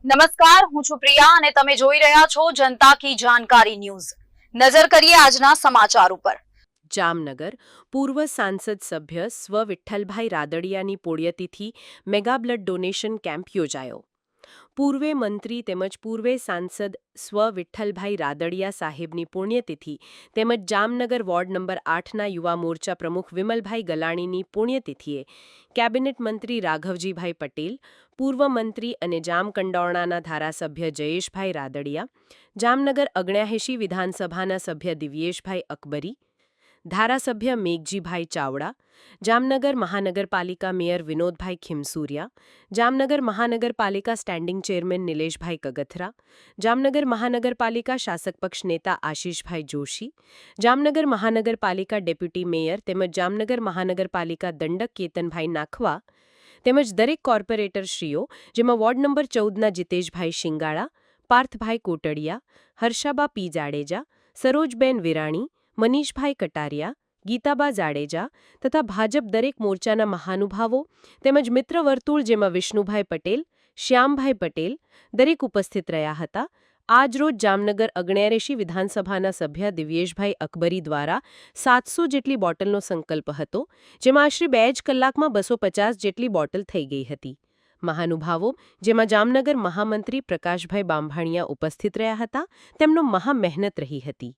નમસ્કાર, હું છું પ્રિયા અને તમે જોઈ રહ્યા છો જનતા કી જાણકારી ન્યૂઝ। નજર કરીએ આજના સમાચાર ઉપર। જામનગર પૂર્વ સાંસદ સભ્ય સ્વ વિઠ્ઠલભાઈ રાદડિયાની પુણ્યતિથિ મેગા બ્લડ ડોનેશન કેમ્પ યોજાયો। પૂર્વે મંત્રી તેમજ પૂર્વે સાંસદ સ્વ વિઠ્ઠલભાઈ રાદડિયા સાહેબની પુણ્યતિથિ તેમજ જામનગર વોર્ડ નંબર 8ના યુવા મોરચા પ્રમુખ વિમલભાઈ ગલાણીની પુણ્યતિથિએ કેબિનેટ મંત્રી રાઘવજીભાઈ પટેલ, પૂર્વ મંત્રી અને જામકંડોરણાના ધારાસભ્ય જયેશભાઈ રાદડિયા, જામનગર 79 વિધાનસભાના સભ્ય દિવ્યેશભાઈ અકબરી, ધારાસભ્ય મેઘજીભાઈ ચાવડા, જામનગર મહાનગરપાલિકા મેયર વિનોદભાઈ ખીમસુરિયા, જામનગર મહાનગરપાલિકા સ્ટેન્ડિંગ ચેરમેન નિલેશભાઈ કગથરા, જામનગર મહાનગરપાલિકા શાસક પક્ષ નેતા આશીષભાઈ જોશી, જામનગર મહાનગરપાલિકા ડેપ્યુટી મેયર તેમજ જામનગર મહાનગરપાલિકા દંડક કેતનભાઈ નાખવા તેમજ દરેક કોર્પોરેટરશ્રીઓ જેમાં વોર્ડ નંબર 14ના જીતેશભાઈ શિંગાળા, પાર્થભાઈ કોટડિયા, હર્ષાબા પી જાડેજા, સરોજબેન વિરાણી, મનીષભાઈ કટારિયા, ગીતાબા જાડેજા તથા ભાજપ દરેક મોરચાના મહાનુભાવો તેમજ મિત્ર વર્તુળ જેમાં વિષ્ણુભાઈ પટેલ, શ્યામભાઈ પટેલ દરેક ઉપસ્થિત રહ્યા હતા। આજરોજ જામનગર 79 વિધાનસભાના સભ્ય દિવ્યેશભાઈ અકબરી દ્વારા 700 જેટલી બોટલનો સંકલ્પ હતો, જેમાં આશરે 2 જ કલાકમાં 250 જેટલી બોટલ થઈ ગઈ હતી। મહાનુભાવો જેમાં જામનગર મહામંત્રી પ્રકાશભાઈ બાંભાણિયા ઉપસ્થિત રહ્યા હતા, તેમનો મહા મહેનત રહી હતી।